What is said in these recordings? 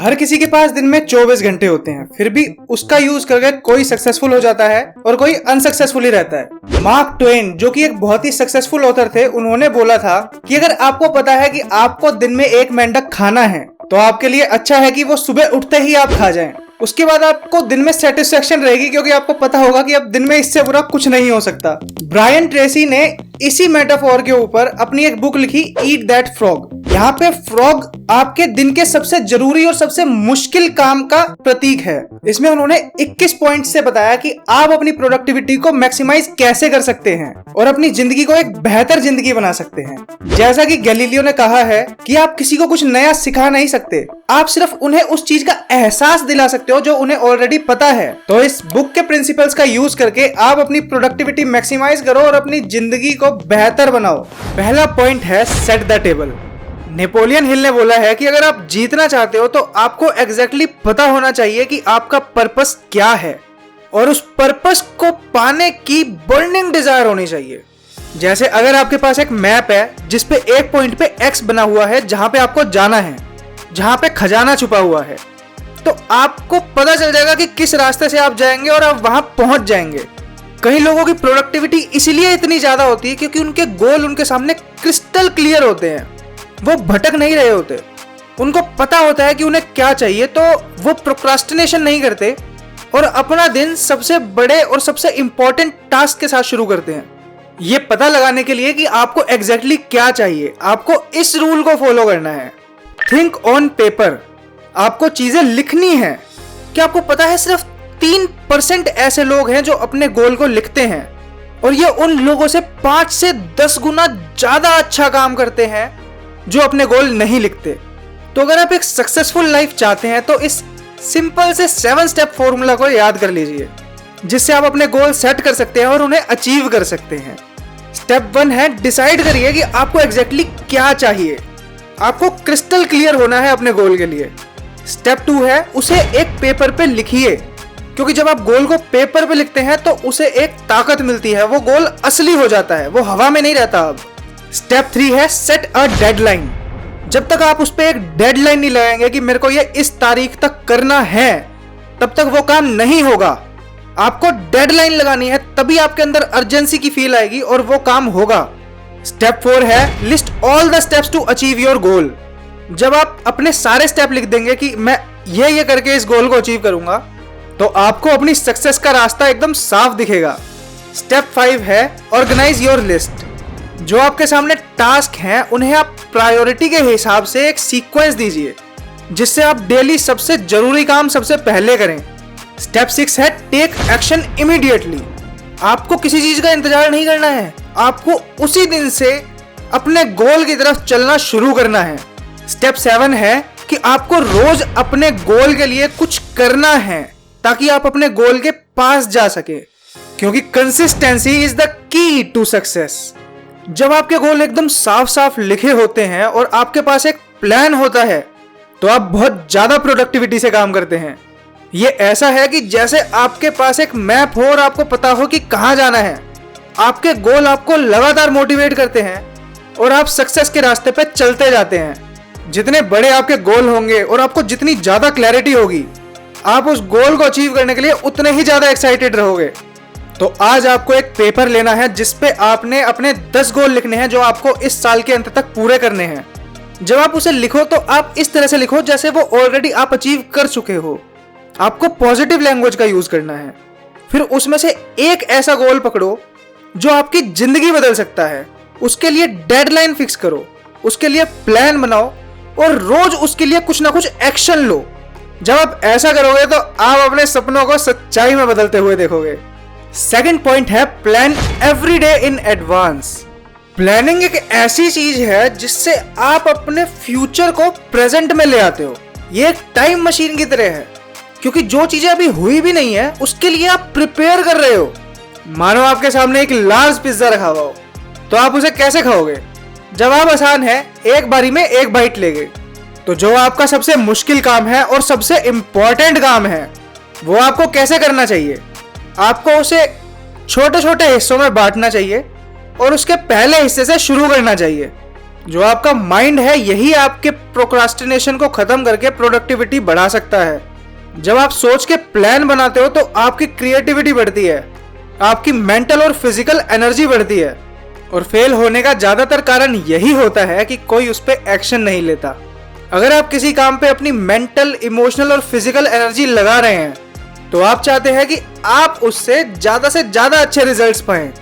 हर किसी के पास दिन में 24 घंटे होते हैं, फिर भी उसका यूज करके कोई सक्सेसफुल हो जाता है और कोई अनसक्सेसफुल ही रहता है। मार्क ट्वेन, जो कि एक बहुत ही सक्सेसफुल ऑथर थे, उन्होंने बोला था कि अगर आपको पता है कि आपको दिन में एक मेंढक खाना है तो आपके लिए अच्छा है कि वो सुबह उठते ही आप खा जाएं। उसके बाद आपको दिन में सेटिस्फेक्शन रहेगी क्योंकि आपको पता होगा कि अब दिन में इससे बुरा कुछ नहीं हो सकता। ब्रायन ट्रेसी ने इसी मेटाफोर के ऊपर अपनी एक बुक लिखी, ईट दैट फ्रॉग। यहाँ पे फ्रॉग आपके दिन के सबसे जरूरी और सबसे मुश्किल काम का प्रतीक है। इसमें उन्होंने 21 पॉइंट से बताया कि आप अपनी प्रोडक्टिविटी को मैक्सिमाइज कैसे कर सकते हैं और अपनी जिंदगी को एक बेहतर जिंदगी बना सकते हैं। जैसा कि गैलीलियो ने कहा है कि आप किसी को कुछ नया सिखा नहीं सकते, आप सिर्फ उन्हें उस चीज का एहसास दिला सकते हो जो उन्हें ऑलरेडी पता है। तो इस बुक के प्रिंसिपल्स का यूज करके आप अपनी प्रोडक्टिविटी मैक्सिमाइज करो और अपनी जिंदगी को बेहतर बनाओ। पहला पॉइंट है set the table. Napoleon Hill ने बोला है कि अगर आप जीतना चाहते हो तो आपको एग्जैक्टली पता होना चाहिए कि आपका पर्पस क्या है और उस पर्पस को पाने की बर्निंग डिजायर होनी चाहिए। जैसे अगर आपके पास एक मैप है जिसपे एक पॉइंट पे एक्स बना हुआ है जहां पे आपको जाना है, जहां पे खजाना छुपा हुआ है, तो आपको पता चल जाएगा कि किस रास्ते से आप जाएंगे और आप वहां पहुंच जाएंगे। कई लोगों की प्रोडक्टिविटी इसलिए इतनी ज्यादा होती है क्योंकि उनके गोल उनके सामने क्रिस्टल क्लियर होते हैं, वो भटक नहीं रहे होते, उनको पता होता है कि उन्हें क्या चाहिए, तो वो प्रोक्रास्टिनेशन नहीं करते और अपना दिन सबसे बड़े और सबसे इंपॉर्टेंट टास्क के साथ शुरू करते हैं। ये पता लगाने के लिए कि आपको एग्जैक्टली क्या चाहिए, आपको इस रूल को फॉलो करना है। Think on paper. आपको चीजें लिखनी है। क्या आपको पता है सिर्फ 3% ऐसे लोग हैं जो अपने गोल को लिखते हैं और ये उन लोगों से 5 से 10 गुना ज्यादा अच्छा काम करते हैं जो अपने गोल नहीं लिखते। तो अगर आप एक सक्सेसफुल लाइफ चाहते हैं तो इस सिंपल से 7 स्टेप फॉर्मूला को याद कर लीजिए, जिससे आप अपने गोल सेट कर सकते हैं और उन्हें अचीव कर सकते हैं। स्टेप 1 है, डिसाइड करिए कि आपको एग्जैक्टली क्या चाहिए। आपको क्रिस्टल क्लियर होना है अपने गोल के लिए। स्टेप 2 है, उसे एक पेपर पे लिखिए, क्योंकि जब आप गोल को पेपर पे लिखते हैं तो उसे एक ताकत मिलती है, वो गोल असली हो जाता है, वो हवा में नहीं रहता अब। स्टेप 3 है, सेट अ डेडलाइन। जब तक आप उस पे एक डेडलाइन नहीं लगाएंगे कि मेरे को ये इस तारीख तक करना है, तब तक वो काम नहीं होगा। आपको डेडलाइन लगानी है, तभी आपके अंदर अर्जेंसी की फील आएगी और वो काम होगा। स्टेप 4 है, list all the steps to achieve your goal. जब आप अपने सारे स्टेप लिख देंगे कि मैं ये करके इस गोल को अचीव करूंगा, तो आपको अपनी सक्सेस का रास्ता एकदम साफ दिखेगा। स्टेप 5 है, ऑर्गेनाइज योर लिस्ट। जो आपके सामने टास्क हैं उन्हें आप प्रायोरिटी के हिसाब से एक सीक्वेंस दीजिए, जिससे आप डेली सबसे जरूरी काम सबसे पहले करें। स्टेप 6 है, टेक एक्शन इमीडिएटली। आपको किसी चीज का इंतजार नहीं करना है, आपको उसी दिन से अपने गोल की तरफ चलना शुरू करना है। स्टेप 7 है कि आपको रोज अपने गोल के लिए कुछ करना है ताकि आप अपने गोल के पास जा सके, क्योंकि consistency is the key to success. जब आपके गोल एकदम साफ साफ लिखे होते हैं और आपके पास एक प्लान होता है तो आप बहुत ज्यादा प्रोडक्टिविटी से काम करते हैं। ये ऐसा है कि जैसे आपके पास एक मैप हो और आपको पता हो कि कहां जाना है। आपके गोल आपको लगातार मोटिवेट करते हैं और आप सक्सेस के रास्ते पे चलते जाते हैं। जितने बड़े आपके गोल होंगे और आपको जितनी ज्यादा क्लैरिटी होगी, आप उस गोल को अचीव करने के लिए उतने ही ज्यादा एक्साइटेड रहोगे। तो आज आपको एक पेपर लेना है जिसपे आपने अपने 10 गोल लिखने हैं जो आपको इस साल के अंत तक पूरे करने हैं। जब आप उसे लिखो तो आप इस तरह से लिखो जैसे वो ऑलरेडी आप अचीव कर चुके हो। आपको पॉजिटिव लैंग्वेज का यूज करना है। फिर उसमें से एक ऐसा गोल पकड़ो जो आपकी जिंदगी बदल सकता है। उसके लिए डेडलाइन फिक्स करो, उसके लिए प्लान बनाओ और रोज उसके लिए कुछ ना कुछ एक्शन लो। जब आप ऐसा करोगे तो आप अपने सपनों को सच्चाई में बदलते हुए देखोगे। सेकंड पॉइंट है, plan every day in advance. Planning एक ऐसी चीज है जिससे आप अपने फ्यूचर को प्रेजेंट में ले आते हो। ये एक टाइम मशीन की तरह है, क्योंकि जो चीजें अभी हुई भी नहीं है उसके लिए आप प्रिपेयर कर रहे हो। मानो आपके सामने एक लार्ज पिज्जा रखा हुआ हो, तो आप उसे कैसे खाओगे? जवाब आसान है, एक बारी में एक बाइट लेंगे। तो जो आपका सबसे मुश्किल काम है और सबसे इंपॉर्टेंट काम है, वो आपको कैसे करना चाहिए? आपको उसे छोटे छोटे हिस्सों में बांटना चाहिए और उसके पहले हिस्से से शुरू करना चाहिए। जो आपका माइंड है यही आपके प्रोक्रास्टिनेशन को खत्म करके प्रोडक्टिविटी बढ़ा सकता है। जब आप सोच के प्लान बनाते हो तो आपकी क्रिएटिविटी बढ़ती है, आपकी मेंटल और फिजिकल एनर्जी बढ़ती है। और फेल होने का ज्यादातर कारण यही होता है कि कोई उस पर एक्शन नहीं लेता। अगर आप किसी काम पे अपनी मेंटल, इमोशनल और फिजिकल एनर्जी लगा रहे हैं तो आप चाहते हैं कि आप उससे से ज्यादा अच्छे रिजल्ट्स पाएं।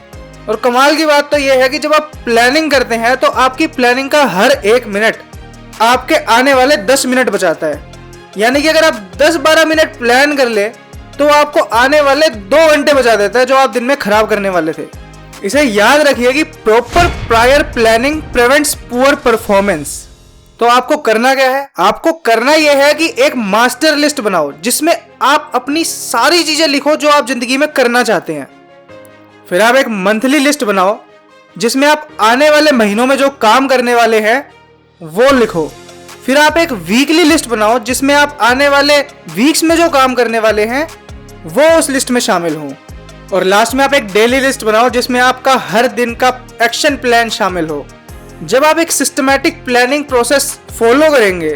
और कमाल की बात तो यह है कि जब आप प्लानिंग करते हैं तो आपकी प्लानिंग का हर एक मिनट आपके आने वाले 10 मिनट बचाता है। यानी कि अगर आप 10-12 मिनट प्लान कर ले तो आपको आने वाले 2 घंटे बचा देता है जो आप दिन में खराब करने वाले थे। इसे याद रखिए कि proper prior planning prevents poor performance. तो आपको करना क्या है? आपको करना यह है कि एक मास्टर लिस्ट बनाओ जिसमें आप अपनी सारी चीजें लिखो जो आप जिंदगी में करना चाहते हैं। फिर आप एक मंथली लिस्ट बनाओ जिसमें आप आने वाले महीनों में जो काम करने वाले हैं वो लिखो। फिर आप एक वीकली लिस्ट बनाओ जिसमें आप आने वाले वीक्स में जो काम करने वाले हैं वो उस लिस्ट में शामिल हों। और लास्ट में आप एक डेली लिस्ट बनाओ जिसमें आपका हर दिन का एक्शन प्लान शामिल हो। जब आप एक सिस्टमैटिक प्लानिंग प्रोसेस फॉलो करेंगे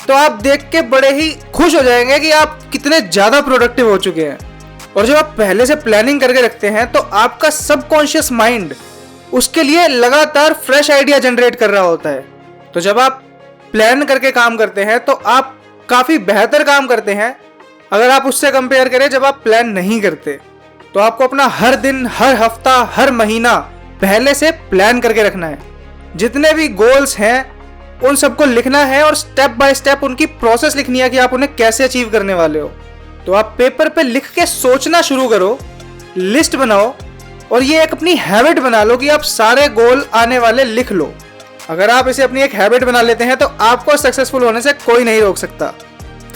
तो आप देख के बड़े ही खुश हो जाएंगे कि आप कितने ज्यादा प्रोडक्टिव हो चुके हैं। और जब आप पहले से प्लानिंग करके रखते हैं तो आपका सबकॉन्शियस माइंड उसके लिए लगातार फ्रेश आइडिया जनरेट कर रहा होता है। तो जब आप प्लान करके काम करते हैं तो आप काफी बेहतर काम करते हैं अगर आप उससे कंपेयर करें जब आप प्लान नहीं करते। तो आपको अपना हर दिन, हर हफ्ता, हर महीना पहले से प्लान करके रखना है। जितने भी गोल्स हैं उन सबको लिखना है और स्टेप बाय स्टेप उनकी प्रोसेस लिखनी है कि आप उन्हें कैसे अचीव करने वाले हो। तो आप पेपर पे लिख के सोचना शुरू करो, लिस्ट बनाओ और ये एक अपनी हैबिट बना लो कि आप सारे गोल आने वाले लिख लो। अगर आप इसे अपनी एक हैबिट बना लेते हैं तो आपको सक्सेसफुल होने से कोई नहीं रोक सकता।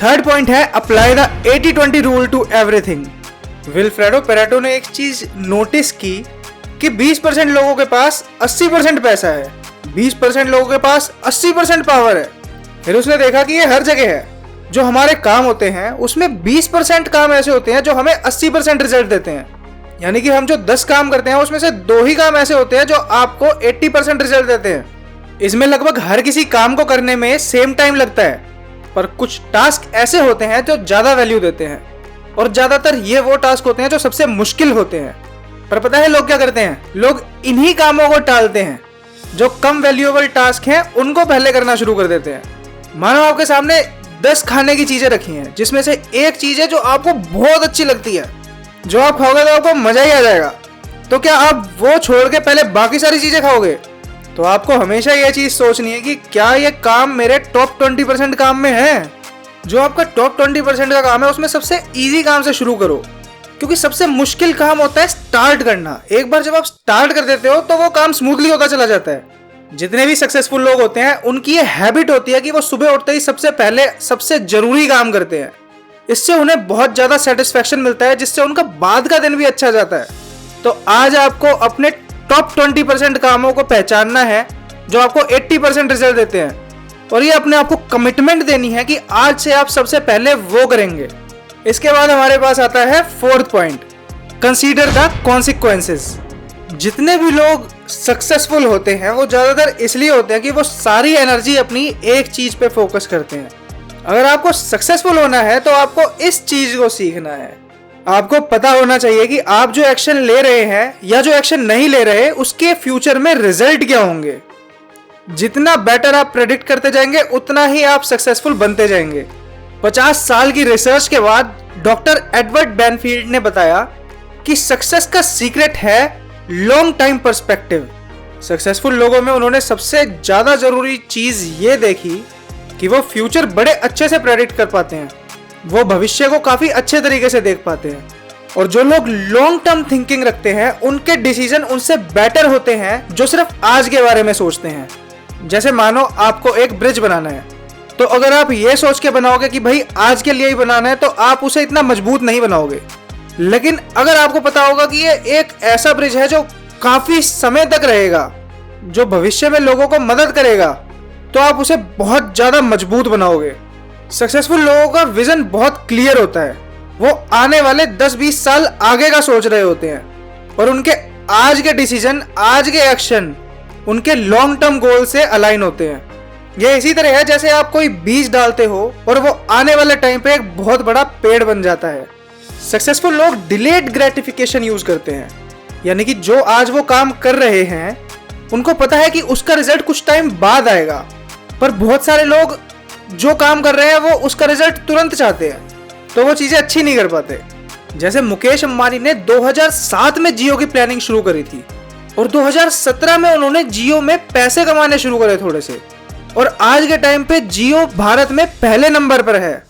थर्ड पॉइंट है apply the 80-20 rule to everything. Wilfredo Pareto ने एक चीज नोटिस की कि 20% लोगों के पास 80% पैसा है, 20% लोगों के पास 80% पावर है। फिर उसने देखा कि ये हर जगह है। जो हमारे काम होते हैं उसमें 20% काम ऐसे होते हैं जो हमें 80% रिजल्ट देते हैं। यानी कि हम जो 10 काम करते हैं उसमें से 2 ही काम ऐसे होते हैं जो आपको 80% रिजल्ट देते हैं। इसमें लगभग हर किसी काम को करने में सेम टाइम लगता है, पर कुछ टास्क ऐसे होते हैं जो ज्यादा वैल्यू देते हैं और ज्यादातर ये वो टास्क होते हैं जो सबसे मुश्किल होते हैं। पर पता है लोग क्या करते हैं? लोग इन्हीं कामों को टालते हैं। जो कम वैल्यूएबल टास्क हैं उनको पहले करना शुरू कर देते हैं। मानो आपके सामने 10 खाने की चीजें रखी हैं जिसमें से एक चीज है जो आपको बहुत अच्छी लगती है, जो आप खाओगे तो आपको मजा ही आ जाएगा। तो क्या आप वो छोड़ के पहले बाकी सारी चीजें खाओगे? तो आपको हमेशा यह चीज सोचनी है कि क्या ये काम मेरे टॉप 20% काम में है। जो आपका टॉप 20% का काम है उसमें सबसे इजी काम से शुरू करो, क्योंकि सबसे मुश्किल काम होता है स्टार्ट करना। एक बार जब आप स्टार्ट कर देते हो तो वो काम स्मूथली होता चला जाता है। जितने भी सक्सेसफुल लोग होते हैं उनकी ये हैबिट होती है कि वो सुबह उठते ही सबसे पहले सबसे जरूरी काम करते हैं। इससे उन्हें बहुत ज्यादा सेटिस्फेक्शन मिलता है जिससे उनका बाद का दिन भी अच्छा जाता है। तो आज आपको अपने टॉप 20% कामों को पहचानना है जो आपको 80% रिजल्ट देते हैं, और ये अपने आप को कमिटमेंट देनी है कि आज से आप सबसे पहले वो करेंगे। इसके बाद हमारे पास आता है 4th point, consider the consequences. जितने भी लोग सक्सेसफुल होते हैं वो ज्यादातर इसलिए होते हैं कि वो सारी एनर्जी अपनी एक चीज पे फोकस करते हैं। अगर आपको सक्सेसफुल होना है तो आपको इस चीज को सीखना है। आपको पता होना चाहिए कि आप जो एक्शन ले रहे हैं या जो एक्शन नहीं ले रहे उसके फ्यूचर में रिजल्ट क्या होंगे। जितना बेटर आप प्रेडिक्ट करते जाएंगे उतना ही आप सक्सेसफुल बनते जाएंगे। 50 साल की रिसर्च के बाद डॉक्टर एडवर्ड बैनफील्ड ने बताया कि सक्सेस का सीक्रेट है लॉन्ग टाइम पर्सपेक्टिव। सक्सेसफुल लोगों में उन्होंने सबसे ज्यादा जरूरी चीज ये देखी कि वो फ्यूचर बड़े अच्छे से प्रेडिक्ट कर पाते हैं, वो भविष्य को काफी अच्छे तरीके से देख पाते हैं। और जो लोग लॉन्ग टर्म थिंकिंग रखते हैं उनके डिसीजन उनसे बेटर होते हैं जो सिर्फ आज के बारे में सोचते हैं। जैसे मानो आपको एक ब्रिज बनाना है, तो अगर आप ये सोच के बनाओगे कि भाई आज के लिए ही बनाना है तो आप उसे इतना मजबूत नहीं बनाओगे। लेकिन अगर आपको पता होगा कि ये एक ऐसा ब्रिज है जो काफी समय तक रहेगा, जो भविष्य में लोगों को मदद करेगा, तो आप उसे बहुत ज्यादा मजबूत बनाओगे। सक्सेसफुल लोगों का विजन बहुत क्लियर होता है। वो आने वाले 10-20 साल आगे का सोच रहे होते हैं और उनके आज के डिसीजन, आज के एक्शन उनके लॉन्ग टर्म गोल से अलाइन होते हैं। ये इसी तरह है जैसे आप कोई बीज डालते हो और वो आने वाले टाइम पे एक बहुत बड़ा पेड़ बन जाता है। सक्सेसफुल लोग डिलेड ग्रेटिफिकेशन यूज करते हैं, यानी कि जो आज वो काम कर रहे हैं उनको पता है कि उसका रिजल्ट कुछ टाइम बाद आएगा, पर बहुत सारे लोग जो काम कर रहे हैं वो उसका रिजल्ट तुरंत चाहते हैं, तो वो चीजें अच्छी नहीं कर पाते। जैसे मुकेश अंबानी ने 2007 में जियो की प्लानिंग शुरू करी थी और 2017 में उन्होंने जियो में पैसे कमाने शुरू करे थोड़े से, और आज के टाइम पे जियो भारत में पहले नंबर पर है।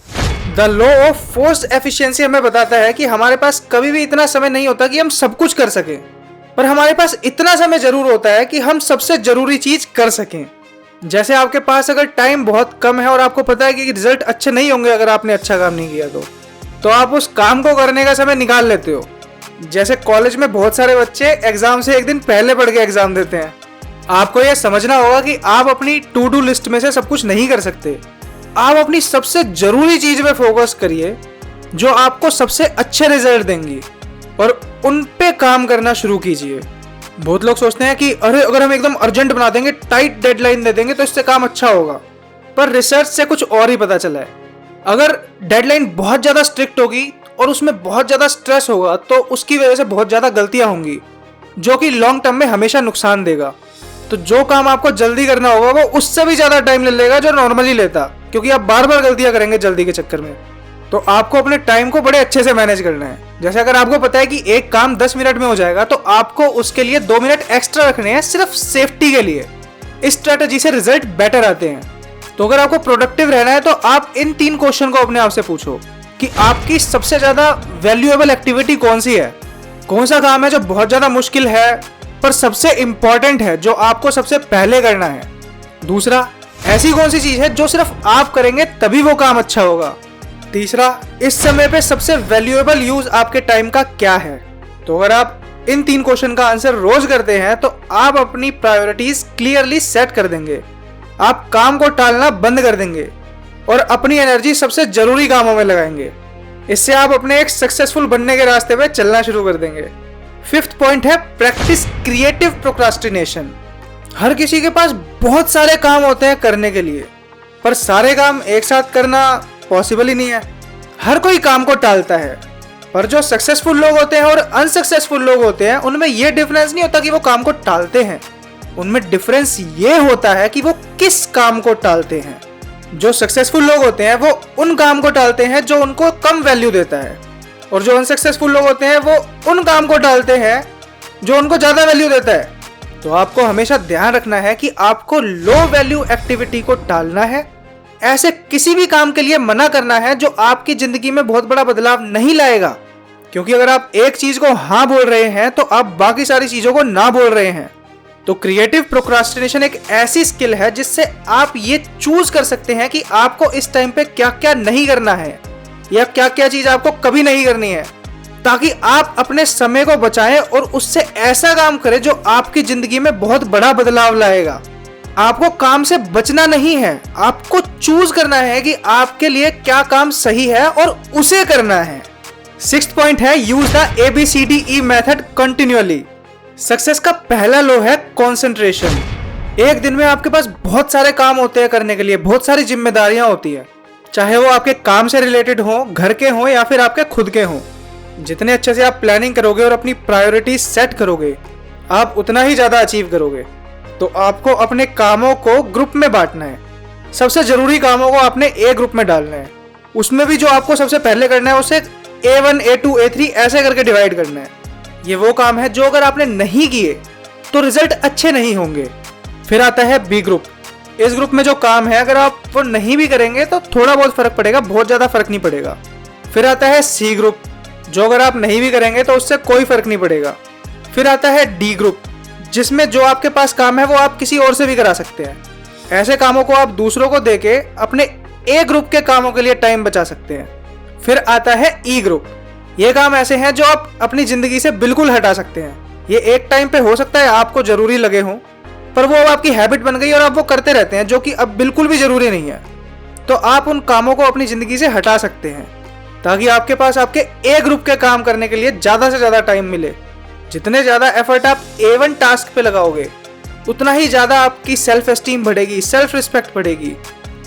The law of forced efficiency हमें बताता है कि हमारे पास कभी भी इतना समय नहीं होता कि हम सब कुछ कर सकें, पर हमारे पास इतना समय जरूर होता है कि हम सबसे जरूरी चीज कर सकें। जैसे आपके पास अगर टाइम बहुत कम है और आपको पता है कि रिजल्ट अच्छे नहीं होंगे अगर आपने अच्छा काम नहीं किया तो आप उस काम को करने का समय निकाल लेते हो। जैसे कॉलेज में बहुत सारे बच्चे एग्जाम से एक दिन पहले पढ़ के एग्जाम देते हैं। आपको यह समझना होगा कि आप अपनी टू डू लिस्ट में से सब कुछ नहीं कर सकते। आप अपनी सबसे जरूरी चीज में फोकस करिए जो आपको सबसे अच्छे रिजल्ट देंगी और उन पे काम करना शुरू कीजिए। बहुत लोग सोचते हैं कि अरे अगर हम एकदम अर्जेंट बना देंगे, टाइट डेडलाइन दे देंगे तो इससे काम अच्छा होगा, पर रिसर्च से कुछ और ही पता चला है। अगर डेडलाइन बहुत ज्यादा स्ट्रिक्ट होगी और उसमें बहुत ज्यादा स्ट्रेस होगा तो उसकी वजह से बहुत ज्यादा गलतियां होंगी जो कि लॉन्ग टर्म में हमेशा नुकसान देगा। तो जो काम आपको जल्दी करना होगा वो उससे भी ज्यादा टाइम ले लेगा जो नॉर्मली लेता, क्योंकि आप बार बार गलतियां करेंगे जल्दी के चक्कर में। तो आपको अपने टाइम को बड़े अच्छे से मैनेज करना है। जैसे अगर आपको पता है कि एक काम 10 मिनट में हो जाएगा तो आपको उसके लिए 2 मिनट एक्स्ट्रा रखने हैं सिर्फ सेफ्टी के लिए। इस स्ट्रेटेजी से रिजल्ट बेटर आते हैं। तो अगर आपको प्रोडक्टिव रहना है तो आप इन 3 क्वेश्चन को अपने आप से पूछो कि आपकी सबसे ज्यादा वैल्यूएबल एक्टिविटी कौन सी है, कौन सा काम है जो बहुत ज्यादा मुश्किल है पर सबसे इंपॉर्टेंट है, जो आपको सबसे पहले करना है। दूसरा, ऐसी कौन सी चीज है जो सिर्फ आप करेंगे तभी वो काम अच्छा होगा। तीसरा, इस समय पे सबसे वैल्यूएबल यूज आपके टाइम का क्या है। तो अगर आप इन 3 क्वेश्चन का आंसर रोज करते हैं तो आप अपनी प्रायोरिटीज क्लियरली सेट कर देंगे, आप काम को टालना बंद कर देंगे और अपनी एनर्जी सबसे जरूरी कामों में लगाएंगे। इससे आप अपने एक सक्सेसफुल बनने के रास्ते पे चलना शुरू कर देंगे। 5th पॉइंट है प्रैक्टिस क्रिएटिव प्रोक्रास्टिनेशन। हर किसी के पास बहुत सारे काम होते हैं करने के लिए, पर सारे काम एक साथ करना पॉसिबल ही नहीं है। हर कोई काम को टालता है, पर जो सक्सेसफुल लोग होते हैं और अनसक्सेसफुल लोग होते हैं उनमें यह डिफरेंस नहीं होता कि वो काम को टालते हैं, उनमें डिफरेंस ये होता है कि वो किस काम को टालते हैं। जो सक्सेसफुल लोग होते हैं वो उन काम को टालते हैं जो उनको कम वैल्यू देता है, और जो अनसक्सेसफुल लोग होते हैं वो उन काम को टालते हैं जो उनको ज्यादा वैल्यू देता है। तो आपको हमेशा ध्यान रखना है कि आपको लो वैल्यू एक्टिविटी को टालना है, ऐसे किसी भी काम के लिए मना करना है जो आपकी जिंदगी में बहुत बड़ा बदलाव नहीं लाएगा। क्योंकि अगर आप एक चीज को हाँ बोल रहे हैं तो आप बाकी सारी चीजों को ना बोल रहे हैं। तो क्रिएटिव प्रोक्रास्टिनेशन एक ऐसी स्किल है जिससे आप ये चूज कर सकते हैं कि आपको इस टाइम पे क्या क्या नहीं करना है या क्या क्या चीज आपको कभी नहीं करनी है, ताकि आप अपने समय को बचाएं और उससे ऐसा काम करें जो आपकी जिंदगी में बहुत बड़ा बदलाव लाएगा। आपको काम से बचना नहीं है, आपको चूज करना है कि आपके लिए क्या काम सही है और उसे करना है। 6th पॉइंट है use the ABCDE method continually. Success का पहला लो है कंसंट्रेशन। एक दिन में आपके पास बहुत सारे काम होते हैं करने के लिए, बहुत सारी जिम्मेदारियां होती है, चाहे वो आपके काम से रिलेटेड हो, घर के हो या फिर आपके खुद के हो। जितने अच्छे से आप प्लानिंग करोगे और अपनी प्रायोरिटीज सेट करोगे आप उतना ही ज्यादा अचीव करोगे। तो आपको अपने कामों को ग्रुप में बांटना है। सबसे जरूरी कामों को आपने ए ग्रुप में डालना है, उसमें भी जो आपको सबसे पहले करना है उसे A1 A2 A3 ऐसे करके डिवाइड करना है। ये वो काम है जो अगर आपने नहीं किए तो रिजल्ट अच्छे नहीं होंगे। फिर आता है बी ग्रुप। इस ग्रुप में जो काम है अगर आप वो नहीं भी करेंगे तो थोड़ा बहुत फर्क पड़ेगा, बहुत ज्यादा फर्क नहीं पड़ेगा। फिर आता है सी ग्रुप, जो अगर आप नहीं भी करेंगे तो उससे कोई फर्क नहीं पड़ेगा। फिर आता है डी ग्रुप, जिसमें जो आपके पास काम है वो आप किसी और से भी करा सकते हैं। ऐसे कामों को आप दूसरों को देके अपने ए ग्रुप के कामों के लिए टाइम बचा सकते हैं। फिर आता है ई ग्रुप। ये काम ऐसे हैं जो आप अपनी जिंदगी से बिल्कुल हटा सकते हैं। ये एक टाइम पे हो सकता है आपको जरूरी लगे हो, पर वो अब आपकी हैबिट बन गई और आप वो करते रहते हैं, जो कि अब बिल्कुल भी जरूरी नहीं है। तो आप उन कामों को अपनी जिंदगी से हटा सकते हैं ताकि आपके पास आपके ए ग्रुप के काम करने के लिए ज्यादा से ज्यादा टाइम मिले। जितने ज्यादा एफर्ट आप A1 टास्क पे लगाओगे उतना ही ज़्यादा आपकी सेल्फ एस्टीम बढ़ेगी, सेल्फ रिस्पेक्ट बढ़ेगी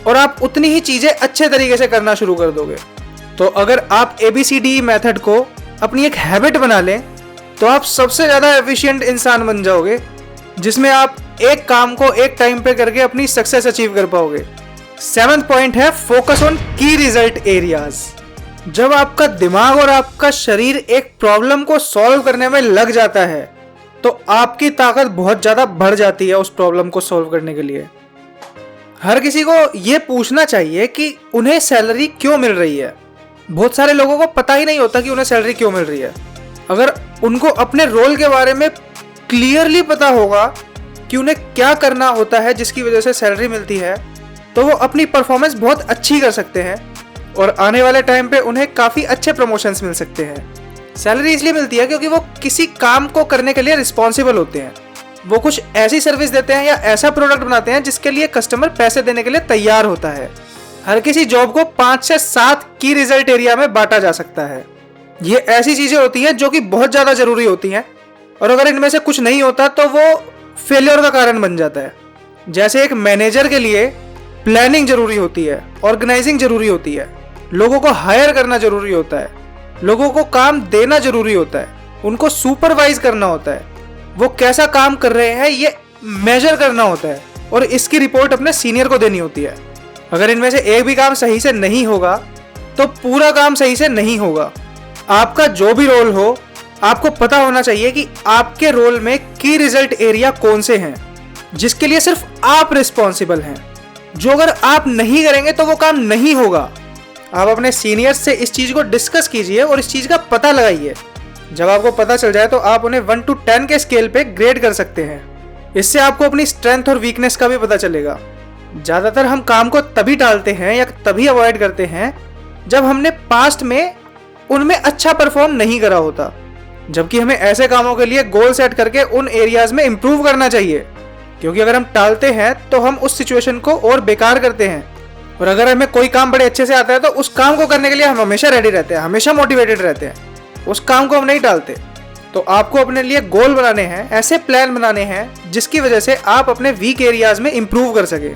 और आप उतनी ही चीज़ें अच्छे तरीके से करना शुरू कर दोगे। तो अगर आप ABCD मेथड को अपनी एक हैबिट बना लें तो आप सबसे ज़्यादा एफिशिएंट इंसान बन जाओगे, जिसमें आप एक काम को एक टाइम पे करके अपनी सक्सेस अचीव कर पाओगे। 7th पॉइंट है फोकस ऑन की रिजल्ट एरियाज। जब आपका दिमाग और आपका शरीर एक प्रॉब्लम को सॉल्व करने में लग जाता है तो आपकी ताकत बहुत ज़्यादा बढ़ जाती है उस प्रॉब्लम को सॉल्व करने के लिए। हर किसी को ये पूछना चाहिए कि उन्हें सैलरी क्यों मिल रही है। बहुत सारे लोगों को पता ही नहीं होता कि उन्हें सैलरी क्यों मिल रही है। अगर उनको अपने रोल के बारे में क्लियरली पता होगा कि उन्हें क्या करना होता है जिसकी वजह से सैलरी मिलती है, तो वो अपनी परफॉर्मेंस बहुत अच्छी कर सकते हैं और आने वाले टाइम पे उन्हें काफ़ी अच्छे प्रमोशंस मिल सकते हैं। सैलरी इसलिए मिलती है क्योंकि वो किसी काम को करने के लिए रिस्पॉन्सिबल होते हैं। वो कुछ ऐसी सर्विस देते हैं या ऐसा प्रोडक्ट बनाते हैं जिसके लिए कस्टमर पैसे देने के लिए तैयार होता है। हर किसी जॉब को 5 से 7 की रिजल्ट एरिया में बांटा जा सकता है। ये ऐसी चीज़ें होती हैं जो कि बहुत ज़्यादा ज़रूरी होती हैं और अगर इनमें से कुछ नहीं होता तो वो फेलियर का कारण बन जाता है। जैसे एक मैनेजर के लिए प्लानिंग जरूरी होती है, ऑर्गेनाइजिंग जरूरी होती है, लोगों को हायर करना जरूरी होता है, लोगों को काम देना जरूरी होता है, उनको सुपरवाइज करना होता है, वो कैसा काम कर रहे हैं ये मेजर करना होता है और इसकी रिपोर्ट अपने सीनियर को देनी होती है। अगर इनमें से एक भी काम सही से नहीं होगा तो पूरा काम सही से नहीं होगा। आपका जो भी रोल हो, आपको पता होना चाहिए कि आपके रोल में की रिजल्ट एरिया कौन से हैं जिसके लिए सिर्फ आप रिस्पॉन्सिबल हैं। जो अगर आप नहीं करेंगे तो वो काम नहीं होगा। आप अपने सीनियर्स से इस चीज़ को डिस्कस कीजिए और इस चीज़ का पता लगाइए। जब आपको पता चल जाए तो आप उन्हें 1 to 10 के स्केल पे ग्रेड कर सकते हैं। इससे आपको अपनी स्ट्रेंथ और वीकनेस का भी पता चलेगा। ज़्यादातर हम काम को तभी टालते हैं या तभी अवॉइड करते हैं जब हमने पास्ट में उनमें अच्छा परफॉर्म नहीं करा होता, जबकि हमें ऐसे कामों के लिए गोल सेट करके उन एरियाज में इंप्रूव करना चाहिए। क्योंकि अगर हम टालते हैं तो हम उस सिचुएशन को और बेकार करते हैं और अगर हमें कोई काम बड़े अच्छे से आता है तो उस काम को करने के लिए हम हमेशा रेडी रहते हैं, हमेशा मोटिवेटेड रहते हैं, उस काम को हम नहीं टालते। तो आपको अपने लिए गोल बनाने हैं, ऐसे प्लान बनाने हैं जिसकी वजह से आप अपने वीक एरियाज में इंप्रूव कर सके।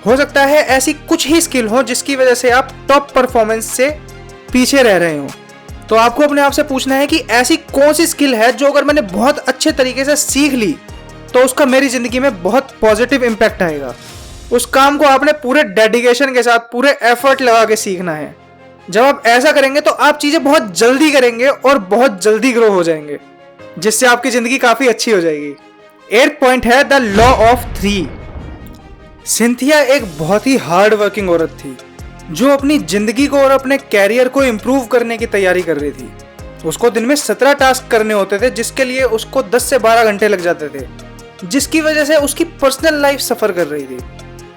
हो सकता है ऐसी कुछ ही स्किल हो जिसकी वजह से आप टॉप परफॉर्मेंस से पीछे रह रहे हो। तो आपको अपने आप से पूछना है कि ऐसी कौन सी स्किल है जो अगर मैंने बहुत अच्छे तरीके से सीख ली तो उसका मेरी जिंदगी में बहुत पॉजिटिव इम्पैक्ट आएगा। उस काम को आपने पूरे डेडिकेशन के साथ, पूरे एफर्ट लगा के सीखना है। जब आप ऐसा करेंगे तो आप चीजें बहुत जल्दी करेंगे और बहुत जल्दी ग्रो हो जाएंगे, जिससे आपकी जिंदगी काफी अच्छी हो जाएगी। 8th पॉइंट है द लॉ ऑफ 3। सिंथिया एक बहुत ही हार्ड वर्किंग औरत थी जो अपनी जिंदगी को और अपने कैरियर को इम्प्रूव करने की तैयारी कर रही थी। उसको दिन में 17 टास्क करने होते थे जिसके लिए उसको 10 से 12 घंटे लग जाते थे, जिसकी वजह से उसकी पर्सनल लाइफ सफर कर रही थी।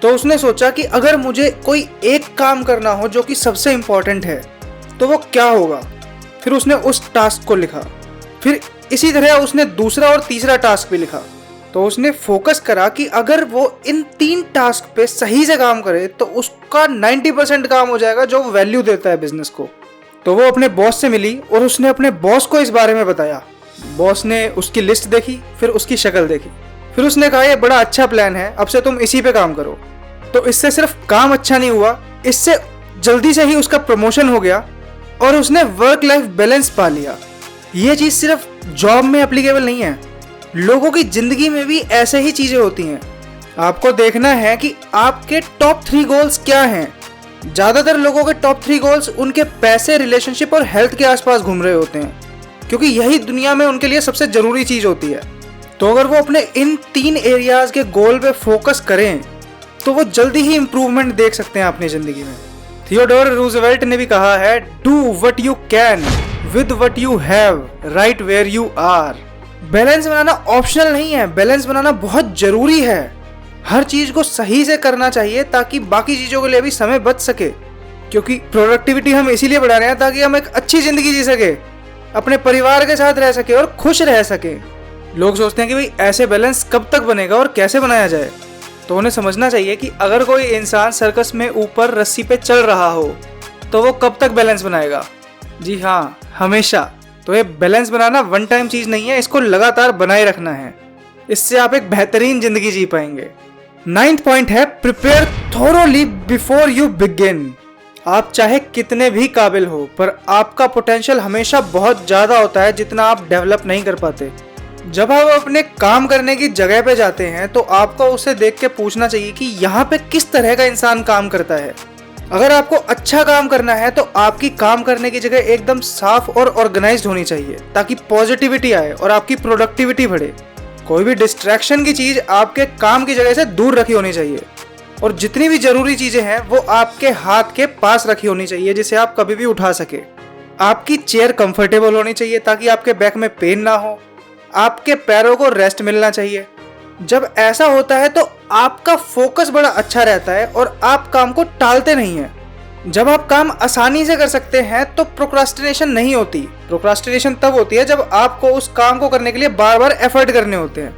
तो उसने सोचा कि अगर मुझे कोई एक काम करना हो जो कि सबसे इम्पोर्टेंट है तो वो क्या होगा। फिर उसने उस टास्क को लिखा। फिर इसी तरह उसने दूसरा और तीसरा टास्क भी लिखा। तो उसने फोकस करा कि अगर वो इन 3 टास्क पे सही से काम करे तो उसका 90% काम हो जाएगा जो वैल्यू देता है बिजनेस को। तो वो अपने बॉस से मिली और उसने अपने बॉस को इस बारे में बताया। बॉस ने उसकी लिस्ट देखी, फिर उसकी शक्ल देखी, फिर उसने कहा ये बड़ा अच्छा प्लान है, अब से तुम इसी पे काम करो। तो इससे सिर्फ काम अच्छा नहीं हुआ, इससे जल्दी से ही उसका प्रमोशन हो गया और उसने वर्क लाइफ बैलेंस पा लिया। ये चीज़ सिर्फ जॉब में एप्लीकेबल नहीं है, लोगों की जिंदगी में भी ऐसे ही चीज़ें होती हैं। आपको देखना है कि आपके टॉप 3 गोल्स क्या हैं। ज़्यादातर लोगों के टॉप 3 गोल्स उनके पैसे, रिलेशनशिप और हेल्थ के आसपास घूम रहे होते हैं, क्योंकि यही दुनिया में उनके लिए सबसे ज़रूरी चीज़ होती है। तो अगर वो अपने इन 3 एरियाज़ के गोल पे फोकस करें तो वो जल्दी ही इंप्रूवमेंट देख सकते हैं अपनी ज़िंदगी में। थियोडोर रूजवेल्ट ने भी कहा है, do what you can with what you have right where you are. Balance बनाना ऑप्शनल नहीं है, बैलेंस बनाना बहुत ज़रूरी है। हर चीज़ को सही से करना चाहिए ताकि बाकी चीज़ों के लिए भी समय बच सके, क्योंकि प्रोडक्टिविटी हम इसीलिए बढ़ा रहे हैं ताकि हम एक अच्छी ज़िंदगी जी सके, अपने परिवार के साथ रह सके और खुश रह सके। लोग सोचते हैं कि भाई ऐसे बैलेंस कब तक बनेगा और कैसे बनाया जाए। तो उन्हें समझना चाहिए कि अगर कोई इंसान सर्कस में ऊपर रस्सी पे चल रहा हो तो वो कब तक बैलेंस बनाएगा। जी हाँ, हमेशा। तो ये बैलेंस बनाना वन टाइम चीज़ नहीं है, इसको लगातार बनाए रखना है। इससे आप एक बेहतरीन जिंदगी जी पाएंगे। 9th पॉइंट है prepare thoroughly before you begin. आप चाहे कितने भी काबिल हो, पर आपका पोटेंशियल हमेशा बहुत ज़्यादा होता है जितना आप डेवलप नहीं कर पाते। जब आप अपने काम करने की जगह पे जाते हैं तो आपको उसे देख के पूछना चाहिए कि यहाँ पे किस तरह का इंसान काम करता है। अगर आपको अच्छा काम करना है तो आपकी काम करने की जगह एकदम साफ और ऑर्गेनाइज्ड होनी चाहिए ताकि पॉजिटिविटी आए और आपकी प्रोडक्टिविटी बढ़े। कोई भी डिस्ट्रैक्शन की चीज़ आपके काम की जगह से दूर रखी होनी चाहिए और जितनी भी ज़रूरी चीज़ें हैं वो आपके हाथ के पास रखी होनी चाहिए जिसे आप कभी भी उठा सके। आपकी चेयर कंफर्टेबल होनी चाहिए ताकि आपके बैक में पेन ना हो। आपके पैरों को रेस्ट मिलना चाहिए। जब ऐसा होता है तो आपका फोकस बड़ा अच्छा रहता है और आप काम को टालते नहीं हैं। जब आप काम आसानी से कर सकते हैं तो प्रोक्रास्टिनेशन नहीं होती। प्रोक्रास्टिनेशन तब होती है जब आपको उस काम को करने के लिए बार बार एफर्ट करने होते हैं।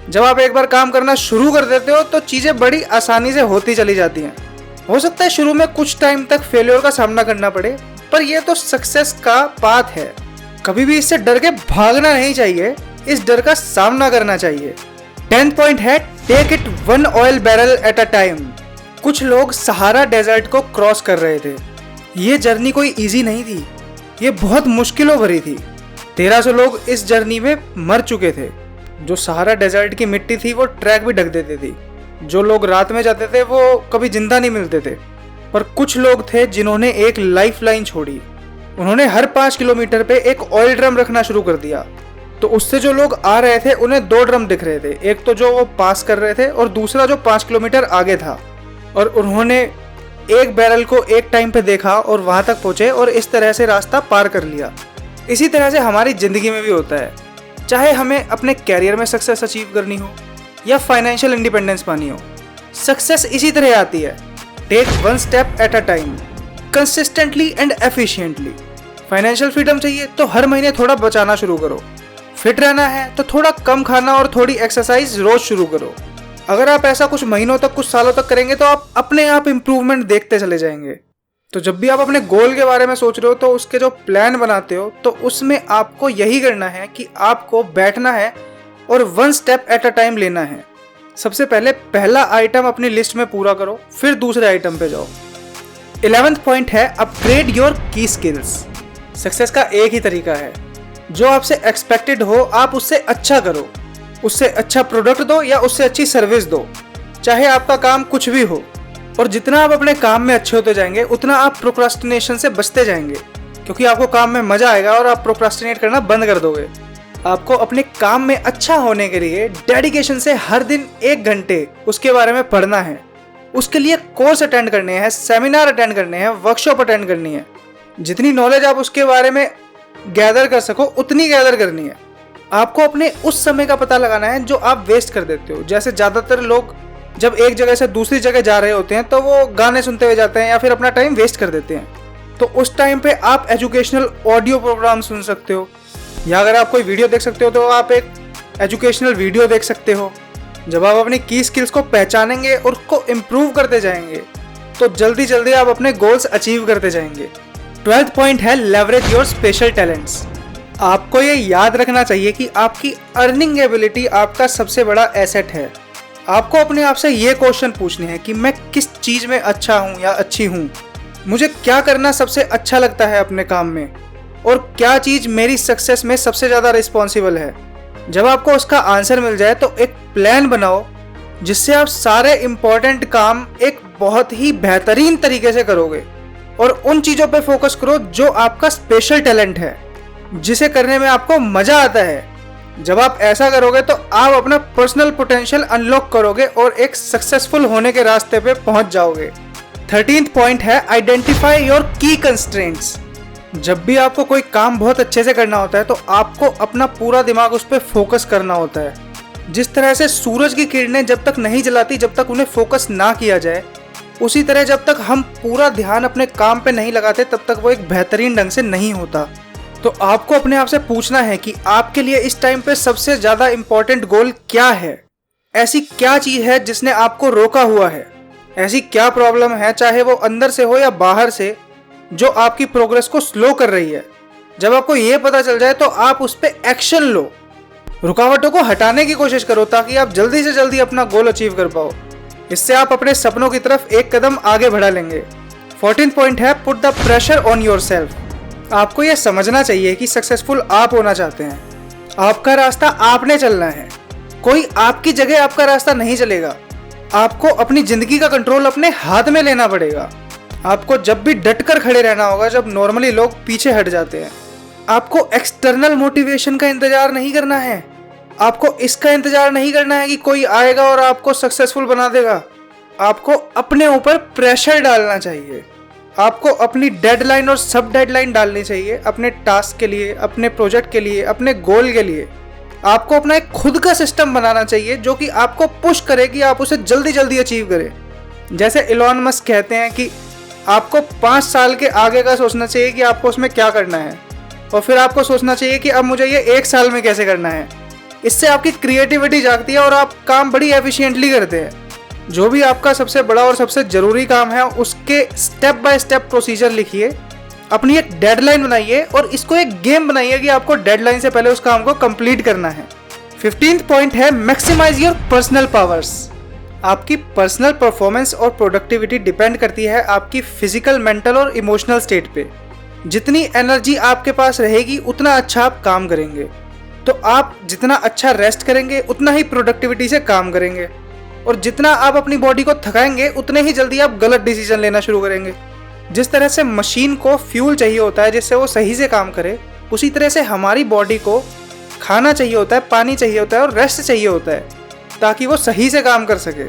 जब आप एक बार काम करना शुरू कर देते हो तो चीज़ें बड़ी आसानी से होती चली जाती हैं। हो सकता है शुरू में कुछ टाइम तक फेलियर का सामना करना पड़े, पर यह तो सक्सेस का पाथ है। कभी भी इससे डर के भागना नहीं चाहिए, इस डर का सामना करना चाहिए। 10th पॉइंट है take it 1 oil barrel at a time. कुछ लोग सहारा डेजर्ट को क्रॉस कर रहे थे। ये जर्नी कोई इजी नहीं थी, ये बहुत मुश्किलों भरी थी। 1300 लोग इस जर्नी में मर चुके थे। जो सहारा डेजर्ट की मिट्टी थी वो ट्रैक भी ढक देती थी। जो लोग रात में जाते थे वो कभी जिंदा नहीं मिलते थे। पर कुछ लोग थे जिन्होंने एक लाइफ लाइन छोड़ी। उन्होंने हर 5 किलोमीटर पे एक ऑयल ड्रम रखना शुरू कर दिया। तो उससे जो लोग आ रहे थे उन्हें 2 ड्रम दिख रहे थे, एक तो जो वो पास कर रहे थे और दूसरा जो 5 किलोमीटर आगे था। और उन्होंने एक बैरल को एक टाइम पे देखा और वहां तक पहुंचे और इस तरह से रास्ता पार कर लिया। इसी तरह से हमारी ज़िंदगी में भी होता है। चाहे हमें अपने कैरियर में सक्सेस अचीव करनी हो या फाइनेंशियल इंडिपेंडेंस पानी हो, सक्सेस इसी तरह आती है। Take 1 step at a time, consistently and efficiently. Financial freedom चाहिए तो हर महीने थोड़ा बचाना शुरू करो। फिट रहना है तो थोड़ा कम खाना और थोड़ी एक्सरसाइज रोज शुरू करो। अगर आप ऐसा कुछ महीनों तक, कुछ सालों तक करेंगे तो आप अपने आप इम्प्रूवमेंट देखते चले जाएंगे। तो जब भी आप अपने गोल के बारे में सोच रहे हो तो उसके जो प्लान बनाते हो तो उसमें आपको यही करना है कि आपको बैठना है और 1 स्टेप एट अ टाइम लेना है। सबसे पहले पहला आइटम अपनी लिस्ट में पूरा करो, फिर दूसरे आइटम पे जाओ। 11th पॉइंट है अपग्रेड योर की स्किल्स। सक्सेस का एक ही तरीका है, जो आपसे एक्सपेक्टेड हो आप उससे अच्छा करो। उससे अच्छा प्रोडक्ट दो या उससे अच्छी सर्विस दो, चाहे आपका काम कुछ भी हो। और जितना आप अपने काम में अच्छे होते जाएंगे उतना आप प्रोक्रास्टिनेशन से बचते जाएंगे, क्योंकि आपको काम में मजा आएगा और आप प्रोक्रास्टिनेट करना बंद कर दोगे। आपको अपने काम में अच्छा होने के लिए डेडिकेशन से हर दिन 1 घंटे उसके बारे में पढ़ना है। उसके लिए कोर्स अटेंड करने हैं, सेमिनार अटेंड करने हैं, वर्कशॉप अटेंड करनी है। जितनी नॉलेज आप उसके बारे में गैदर कर सको उतनी गैदर करनी है। आपको अपने उस समय का पता लगाना है जो आप वेस्ट कर देते हो। जैसे ज़्यादातर लोग जब एक जगह से दूसरी जगह जा रहे होते हैं तो वो गाने सुनते हुए जाते हैं या फिर अपना टाइम वेस्ट कर देते हैं। तो उस टाइम पे आप एजुकेशनल ऑडियो प्रोग्राम सुन सकते हो, या अगर आप कोई वीडियो देख सकते हो तो आप एक एजुकेशनल वीडियो देख सकते हो। जब आप अपनी की स्किल्स को पहचानेंगे और उसको इम्प्रूव करते जाएंगे तो जल्दी जल्दी आप अपने गोल्स अचीव करते जाएंगे। 12th पॉइंट है लेवरेज योर स्पेशल टैलेंट्स। आपको ये याद रखना चाहिए कि आपकी अर्निंग एबिलिटी आपका सबसे बड़ा एसेट है। आपको अपने आप से ये क्वेश्चन पूछने हैं कि मैं किस चीज़ में अच्छा हूँ या अच्छी हूँ, मुझे क्या करना सबसे अच्छा लगता है अपने काम में, और क्या चीज़ मेरी सक्सेस में सबसे ज़्यादा रिस्पॉन्सिबल है। जब आपको उसका आंसर मिल जाए तो एक प्लान बनाओ जिससे आप सारे इम्पोर्टेंट काम एक बहुत ही बेहतरीन तरीके से करोगे, और उन चीज़ों पे फोकस करो जो आपका स्पेशल टैलेंट है, जिसे करने में आपको मज़ा आता है। जब आप ऐसा करोगे तो आप अपना पर्सनल पोटेंशियल अनलॉक करोगे और एक सक्सेसफुल होने के रास्ते पे पहुंच जाओगे। 13th पॉइंट है आइडेंटिफाई योर की कंस्ट्रेंट्स। जब भी आपको कोई काम बहुत अच्छे से करना होता है तो आपको अपना पूरा दिमाग उस पर फोकस करना होता है। जिस तरह से सूरज की किरणें जब तक नहीं जलाती जब तक उन्हें फोकस ना किया जाए, उसी तरह जब तक हम पूरा ध्यान अपने काम पे नहीं लगाते तब तक वो एक बेहतरीन ढंग से नहीं होता। तो आपको अपने आप से पूछना है कि आपके लिए इस टाइम पे सबसे ज़्यादा इम्पोर्टेंट गोल क्या है। ऐसी क्या चीज़ है जिसने आपको रोका हुआ है, ऐसी क्या प्रॉब्लम है, चाहे वो अंदर से हो या बाहर से, जो आपकी प्रोग्रेस को स्लो कर रही है। जब आपको ये पता चल जाए तो आप उस पर एक्शन लो। रुकावटों को हटाने की कोशिश करो ताकि आप जल्दी से जल्दी अपना गोल अचीव कर पाओ। इससे आप अपने सपनों की तरफ एक कदम आगे बढ़ा लेंगे। 14th पॉइंट है put the pressure on yourself. आपको यह समझना चाहिए कि सक्सेसफुल आप होना चाहते हैं, आपका रास्ता आपने चलना है, कोई आपकी जगह आपका रास्ता नहीं चलेगा। आपको अपनी जिंदगी का कंट्रोल अपने हाथ में लेना पड़ेगा। आपको जब भी डट कर खड़े रहना होगा जब नॉर्मली लोग पीछे हट जाते हैं। आपको एक्सटर्नल मोटिवेशन का इंतजार नहीं करना है। आपको इसका इंतजार नहीं करना है कि कोई आएगा और आपको सक्सेसफुल बना देगा। आपको अपने ऊपर प्रेशर डालना चाहिए। आपको अपनी डेडलाइन और सब डेडलाइन डालनी चाहिए अपने टास्क के लिए, अपने प्रोजेक्ट के लिए, अपने गोल के लिए। आपको अपना एक खुद का सिस्टम बनाना चाहिए जो कि आपको पुश करे कि आप उसे जल्दी जल्दी अचीव करें। जैसे इलॉन मस्क कहते हैं कि आपको 5 साल के आगे का सोचना चाहिए कि आपको उसमें क्या करना है, और फिर आपको सोचना चाहिए कि अब मुझे ये 1 साल में कैसे करना है। इससे आपकी क्रिएटिविटी जागती है और आप काम बड़ी एफिशिएंटली करते हैं। जो भी आपका सबसे बड़ा और सबसे ज़रूरी काम है उसके स्टेप बाय स्टेप प्रोसीजर लिखिए, अपनी एक डेडलाइन बनाइए और इसको एक गेम बनाइए कि आपको डेडलाइन से पहले उस काम को कंप्लीट करना है। 15th पॉइंट है मैक्सिमाइज योर पर्सनल पावर्स। आपकी पर्सनल परफॉर्मेंस और प्रोडक्टिविटी डिपेंड करती है आपकी फिजिकल, मेंटल और इमोशनल स्टेट पे। जितनी एनर्जी आपके पास रहेगी उतना अच्छा आप काम करेंगे। तो आप जितना अच्छा रेस्ट करेंगे उतना ही प्रोडक्टिविटी से काम करेंगे, और जितना आप अपनी बॉडी को थकाएंगे उतने ही जल्दी आप गलत डिसीजन लेना शुरू करेंगे। जिस तरह से मशीन को फ्यूल चाहिए होता है जिससे वो सही से काम करे, उसी तरह से हमारी बॉडी को खाना चाहिए होता है, पानी चाहिए होता है और रेस्ट चाहिए होता है ताकि वो सही से काम कर सके।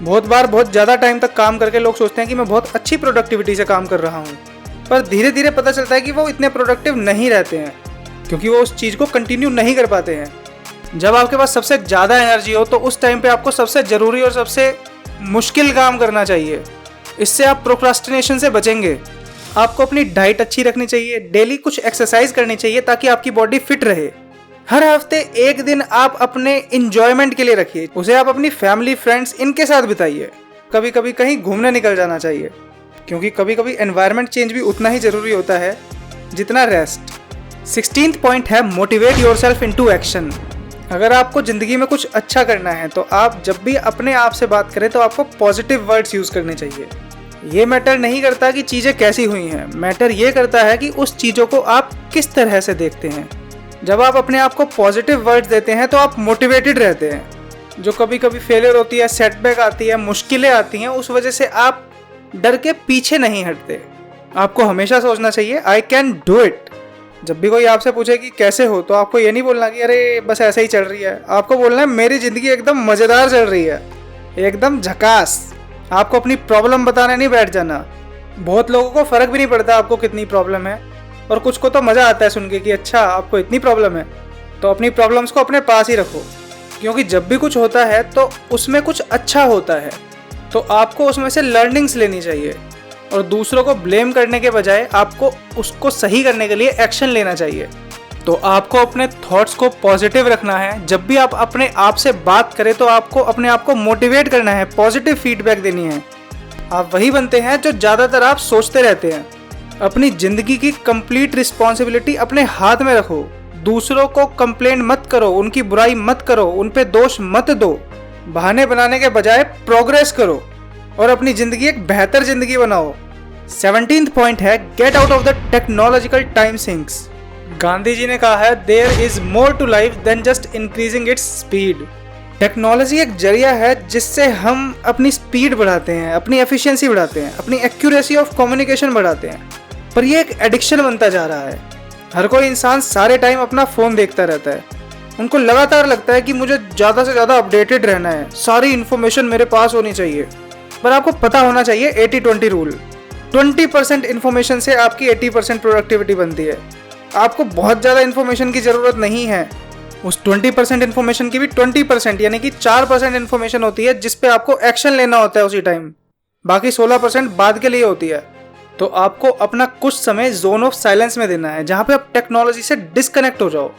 बहुत बार बहुत ज़्यादा टाइम तक काम करके लोग सोचते हैं कि मैं बहुत अच्छी प्रोडक्टिविटी से काम कर रहा हूँ, पर धीरे धीरे पता चलता है कि वो इतने प्रोडक्टिव नहीं रहते हैं क्योंकि वो उस चीज़ को कंटिन्यू नहीं कर पाते हैं। जब आपके पास सबसे ज़्यादा एनर्जी हो तो उस टाइम पे आपको सबसे ज़रूरी और सबसे मुश्किल काम करना चाहिए। इससे आप प्रोक्रास्टिनेशन से बचेंगे। आपको अपनी डाइट अच्छी रखनी चाहिए, डेली कुछ एक्सरसाइज करनी चाहिए ताकि आपकी बॉडी फिट रहे। हर हफ्ते एक दिन आप अपने इंजॉयमेंट के लिए रखिए, उसे आप अपनी फैमिली, फ्रेंड्स इनके साथ बिताइए। कभी कभी कहीं घूमने निकल जाना चाहिए क्योंकि कभी कभी एनवायरनमेंट चेंज भी उतना ही ज़रूरी होता है जितना रेस्ट। 16th पॉइंट है मोटिवेट योरसेल्फ इनटू एक्शन। अगर आपको ज़िंदगी में कुछ अच्छा करना है तो आप जब भी अपने आप से बात करें तो आपको पॉजिटिव वर्ड्स यूज़ करने चाहिए। ये मैटर नहीं करता कि चीज़ें कैसी हुई हैं, मैटर ये करता है कि उस चीज़ों को आप किस तरह से देखते हैं। जब आप अपने आप को पॉजिटिव वर्ड्स देते हैं तो आप मोटिवेटेड रहते हैं। जो कभी कभी फेलियर होती है, सेटबैक आती है, मुश्किलें आती हैं, उस वजह से आप डर के पीछे नहीं हटते। आपको हमेशा सोचना चाहिए आई कैन डू इट। जब भी कोई आपसे पूछे कि कैसे हो तो आपको ये नहीं बोलना कि अरे बस ऐसे ही चल रही है। आपको बोलना है मेरी ज़िंदगी एकदम मज़ेदार चल रही है, एकदम झकास। आपको अपनी प्रॉब्लम बताने नहीं बैठ जाना। बहुत लोगों को फ़र्क भी नहीं पड़ता आपको कितनी प्रॉब्लम है, और कुछ को तो मज़ा आता है सुन के कि अच्छा आपको इतनी प्रॉब्लम है। तो अपनी प्रॉब्लम्स को अपने पास ही रखो, क्योंकि जब भी कुछ होता है तो उसमें कुछ अच्छा होता है। तो आपको उसमें से लर्निंग्स लेनी चाहिए और दूसरों को ब्लेम करने के बजाय आपको उसको सही करने के लिए एक्शन लेना चाहिए। तो आपको अपने थॉट्स को पॉजिटिव रखना है। जब भी आप अपने आप से बात करें तो आपको अपने आप को मोटिवेट करना है, पॉजिटिव फीडबैक देनी है। आप वही बनते हैं जो ज़्यादातर आप सोचते रहते हैं। अपनी ज़िंदगी की कंप्लीट रिस्पॉन्सिबिलिटी अपने हाथ में रखो। दूसरों को कंप्लेंट मत करो, उनकी बुराई मत करो, उन पे दोष मत दो। बहाने बनाने के बजाय प्रोग्रेस करो और अपनी ज़िंदगी एक बेहतर ज़िंदगी बनाओ। 17th पॉइंट है get out of the technological time sinks. Gandhi ji ने कहा है there is more to life than just increasing its speed. Technology एक जरिया है जिससे हम अपनी स्पीड बढ़ाते हैं, अपनी एफिशिएंसी बढ़ाते हैं, अपनी एक्यूरेसी ऑफ कम्युनिकेशन बढ़ाते हैं, पर यह एक एडिक्शन बनता जा रहा है। हर कोई इंसान सारे टाइम अपना फ़ोन देखता रहता है। उनको लगातार लगता है कि मुझे ज़्यादा से ज़्यादा अपडेटेड रहना है, सारी इन्फॉर्मेशन मेरे पास होनी चाहिए। पर आपको पता होना चाहिए 80-20 रूल। 20% इन्फॉर्मेशन से आपकी 80% प्रोडक्टिविटी बनती है। आपको बहुत ज़्यादा इन्फॉर्मेशन की ज़रूरत नहीं है। उस 20% इन्फॉर्मेशन की भी 20% यानी कि 4% इन्फॉर्मेशन होती है जिस पे आपको एक्शन लेना होता है उसी टाइम। बाकी 16% बाद के लिए होती है। तो आपको अपना कुछ समय जोन ऑफ साइलेंस में देना है जहाँ पे आप टेक्नोलॉजी से डिस्कनेक्ट हो जाओ।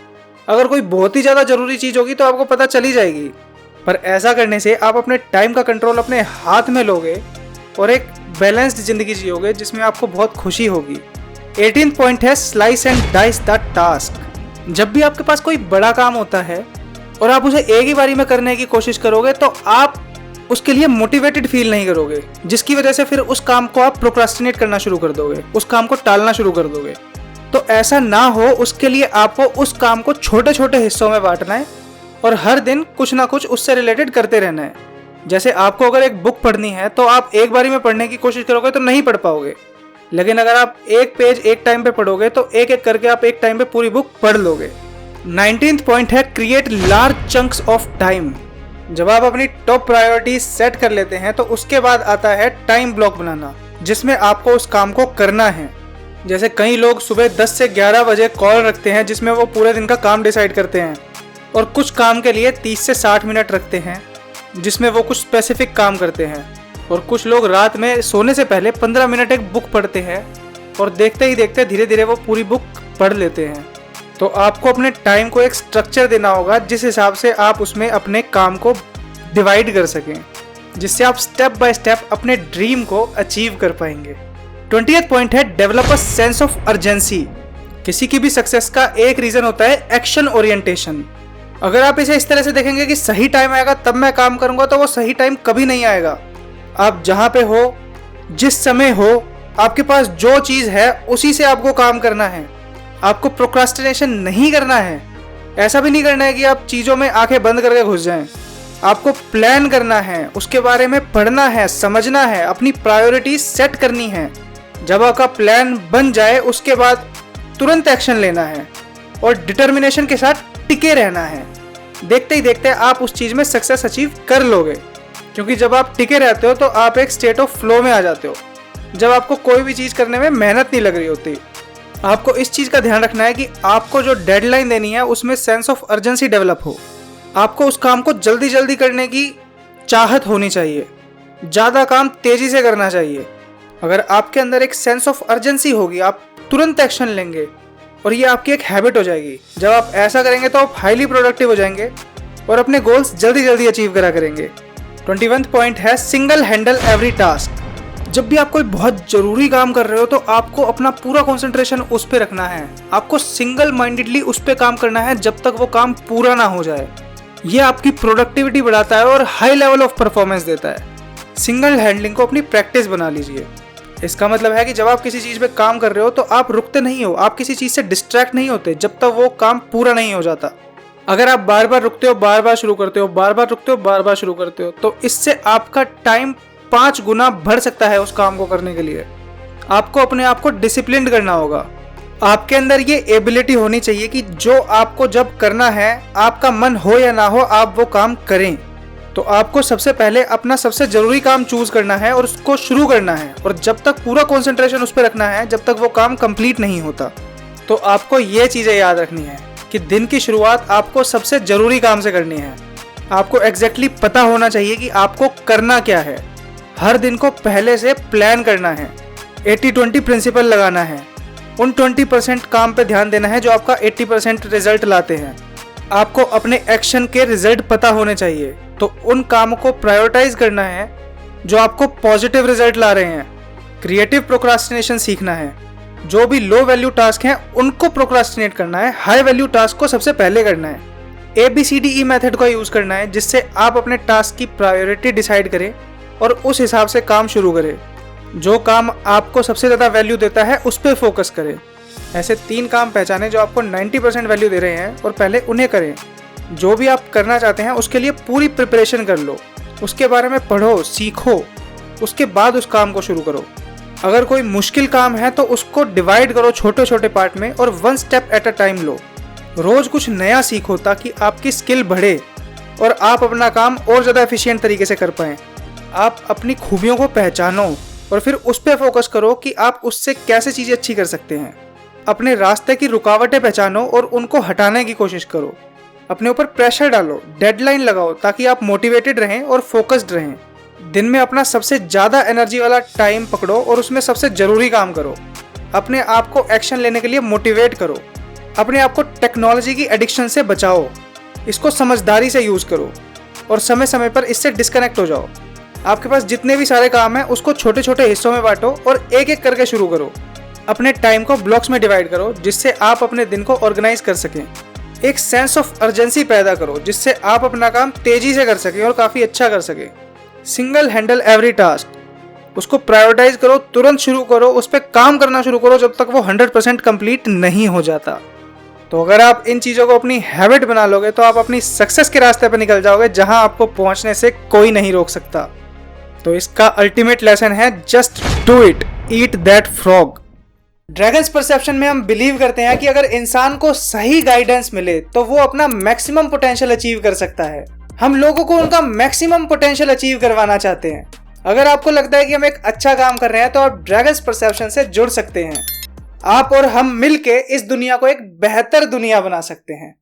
अगर कोई बहुत ही ज़्यादा ज़रूरी चीज़ होगी तो आपको पता चली जाएगी, पर ऐसा करने से आप अपने टाइम का कंट्रोल अपने हाथ में लोगे और एक बैलेंस्ड ज़िंदगी जियोगे जिसमें आपको बहुत खुशी होगी। 18th पॉइंट है slice and dice the task. जब भी आपके पास कोई बड़ा काम होता है और आप उसे एक ही बारी में करने की कोशिश करोगे तो आप उसके लिए मोटिवेटेड फील नहीं करोगे, जिसकी वजह से फिर उस काम को आप प्रोक्रास्टिनेट करना शुरू कर दोगे, उस काम को टालना शुरू कर दोगे। तो ऐसा ना हो, उसके लिए आपको उस काम को छोटे छोटे हिस्सों में बांटना है और हर दिन कुछ ना कुछ उससे रिलेटेड करते रहना है। जैसे आपको अगर एक बुक पढ़नी है तो आप एक बारी में पढ़ने की कोशिश करोगे तो नहीं पढ़ पाओगे, लेकिन अगर आप एक पेज एक टाइम पे पढ़ोगे तो एक एक करके आप एक टाइम पे पूरी बुक पढ़ लोगे। 19th पॉइंट है create large chunks of time. जब आप अपनी टॉप प्रायोरिटी सेट कर लेते हैं तो उसके बाद आता है टाइम ब्लॉक बनाना, जिसमें आपको उस काम को करना है। जैसे कई लोग सुबह 10 से 11 बजे कॉल रखते हैं जिसमें वो पूरे दिन का काम डिसाइड करते हैं, और कुछ काम के लिए 30 से 60 मिनट रखते हैं जिसमें वो कुछ स्पेसिफिक काम करते हैं, और कुछ लोग रात में सोने से पहले 15 मिनट एक बुक पढ़ते हैं और देखते ही देखते धीरे धीरे वो पूरी बुक पढ़ लेते हैं। तो आपको अपने टाइम को एक स्ट्रक्चर देना होगा जिस हिसाब से आप उसमें अपने काम को डिवाइड कर सकें, जिससे आप स्टेप बाय स्टेप अपने ड्रीम को अचीव कर पाएंगे। 20th पॉइंट है develop a sense of urgency. किसी की भी सक्सेस का एक रीजन होता है एक्शन ओरिएंटेशन। अगर आप इसे इस तरह से देखेंगे कि सही टाइम आएगा तब मैं काम करूंगा, तो वो सही टाइम कभी नहीं आएगा। आप जहां पे हो, जिस समय हो, आपके पास जो चीज है उसी से आपको काम करना है। आपको प्रोक्रास्टिनेशन नहीं करना है। ऐसा भी नहीं करना है कि आप चीजों में आंखें बंद करके घुस जाएं। आपको प्लान करना है, उसके बारे में पढ़ना है, समझना है, अपनी प्रायोरिटी सेट करनी है। जब आपका प्लान बन जाए उसके बाद तुरंत एक्शन लेना है और डिटर्मिनेशन के साथ टिके रहना है। देखते ही देखते आप उस चीज में सक्सेस अचीव कर लोगे, क्योंकि जब आप टिके रहते हो तो आप एक स्टेट ऑफ फ्लो में आ जाते हो, जब आपको कोई भी चीज करने में मेहनत नहीं लग रही होती। आपको इस चीज का ध्यान रखना है कि आपको जो डेडलाइन देनी है उसमें सेंस ऑफ अर्जेंसी डेवलप हो। आपको उस काम को जल्दी जल्दी करने की चाहत होनी चाहिए, ज़्यादा काम तेजी से करना चाहिए। अगर आपके अंदर एक सेंस ऑफ अर्जेंसी होगी, आप तुरंत एक्शन लेंगे और ये आपकी एक हैबिट हो जाएगी। जब आप ऐसा करेंगे तो आप हाईली प्रोडक्टिव हो जाएंगे और अपने गोल्स जल्दी जल्दी अचीव करा करेंगे। 21th पॉइंट है सिंगल हैंडल एवरी टास्क। जब भी आप कोई बहुत जरूरी काम कर रहे हो तो आपको अपना पूरा कंसंट्रेशन उस पर रखना है। आपको सिंगल माइंडेडली उस पर काम करना है जब तक वो काम पूरा ना हो जाए। ये आपकी प्रोडक्टिविटी बढ़ाता है और हाई लेवल ऑफ परफॉर्मेंस देता है। सिंगल हैंडलिंग को अपनी प्रैक्टिस बना लीजिए। इसका मतलब है कि जब आप किसी चीज़ पे काम कर रहे हो तो आप रुकते नहीं हो, आप किसी चीज़ से डिस्ट्रैक्ट नहीं होते जब तक वो काम पूरा नहीं हो जाता। अगर आप बार बार रुकते हो, बार बार शुरू करते हो, बार बार रुकते हो, बार बार शुरू करते हो, तो इससे आपका टाइम 5 गुना बढ़ सकता है उस काम को करने के लिए। आपको अपने आप को डिसिप्लिन करना होगा। आपके अंदर ये एबिलिटी होनी चाहिए कि जो आपको जब करना है, आपका मन हो या ना हो, आप वो काम करें। तो आपको सबसे पहले अपना सबसे जरूरी काम चूज करना है और उसको शुरू करना है, और जब तक पूरा कंसंट्रेशन उस पर रखना है जब तक वो काम कंप्लीट नहीं होता। तो आपको ये चीज़ें याद रखनी है कि दिन की शुरुआत आपको सबसे जरूरी काम से करनी है। आपको एग्जैक्टली पता होना चाहिए कि आपको करना क्या है। हर दिन को पहले से प्लान करना है। 80-20 प्रिंसिपल लगाना है। उन 20% काम पे ध्यान देना है जो आपका 80% रिजल्ट लाते हैं। आपको अपने एक्शन के रिजल्ट पता होने चाहिए, तो उन कामों को प्रायोरिटाइज करना है जो आपको पॉजिटिव रिजल्ट ला रहे हैं। क्रिएटिव प्रोक्रास्टिनेशन सीखना है। जो भी लो वैल्यू टास्क हैं उनको प्रोक्रास्टिनेट करना है, हाई वैल्यू टास्क को सबसे पहले करना है। ABCDE मेथड का यूज करना है, जिससे आप अपने टास्क की प्रायोरिटी डिसाइड करें और उस हिसाब से काम शुरू करें। जो काम आपको सबसे ज़्यादा वैल्यू देता है उस पर फोकस करें। ऐसे 3 काम पहचानें जो आपको 90% वैल्यू दे रहे हैं और पहले उन्हें करें। जो भी आप करना चाहते हैं उसके लिए पूरी प्रिपरेशन कर लो, उसके बारे में पढ़ो, सीखो, उसके बाद उस काम को शुरू करो। अगर कोई मुश्किल काम है तो उसको डिवाइड करो छोटे छोटे पार्ट में और 1 स्टेप एट अ टाइम लो। रोज़ कुछ नया सीखो ताकि आपकी स्किल बढ़े और आप अपना काम और ज़्यादा एफिशिएंट तरीके से कर पाएँ। आप अपनी खूबियों को पहचानो और फिर उस पर फोकस करो कि आप उससे कैसे चीज़ें अच्छी कर सकते हैं। अपने रास्ते की रुकावटें पहचानो और उनको हटाने की कोशिश करो। अपने ऊपर प्रेशर डालो, डेडलाइन लगाओ ताकि आप मोटिवेटेड रहें और फोकस्ड रहें। दिन में अपना सबसे ज़्यादा एनर्जी वाला टाइम पकड़ो और उसमें सबसे ज़रूरी काम करो। अपने आप को एक्शन लेने के लिए मोटिवेट करो। अपने आप को टेक्नोलॉजी की एडिक्शन से बचाओ, इसको समझदारी से यूज़ करो और समय समय पर इससे डिस्कनेक्ट हो जाओ। आपके पास जितने भी सारे काम हैं उसको छोटे छोटे हिस्सों में बांटो और एक एक करके शुरू करो। अपने टाइम को ब्लॉक्स में डिवाइड करो जिससे आप अपने दिन को ऑर्गेनाइज कर सकें। एक सेंस ऑफ अर्जेंसी पैदा करो जिससे आप अपना काम तेजी से कर सके और काफी अच्छा कर सके। सिंगल हैंडल एवरी टास्क, उसको प्रायोरिटाइज करो, तुरंत शुरू करो, उस पर काम करना शुरू करो जब तक वो 100% कंप्लीट नहीं हो जाता। तो अगर आप इन चीजों को अपनी हैबिट बना लोगे तो आप अपनी सक्सेस के रास्ते पर निकल जाओगे जहां आपको पहुंचने से कोई नहीं रोक सकता। तो इसका अल्टीमेट लेसन है just do it, eat that frog. Dragons perception में हम बिलीव करते हैं कि अगर इंसान को सही गाइडेंस मिले तो वो अपना मैक्सिमम पोटेंशियल अचीव कर सकता है। हम लोगों को उनका मैक्सिमम पोटेंशियल अचीव करवाना चाहते हैं। अगर आपको लगता है कि हम एक अच्छा काम कर रहे हैं तो आप ड्रैगन्स परसेप्शन से जुड़ सकते हैं। आप और हम मिलके इस दुनिया को एक बेहतर दुनिया बना सकते हैं।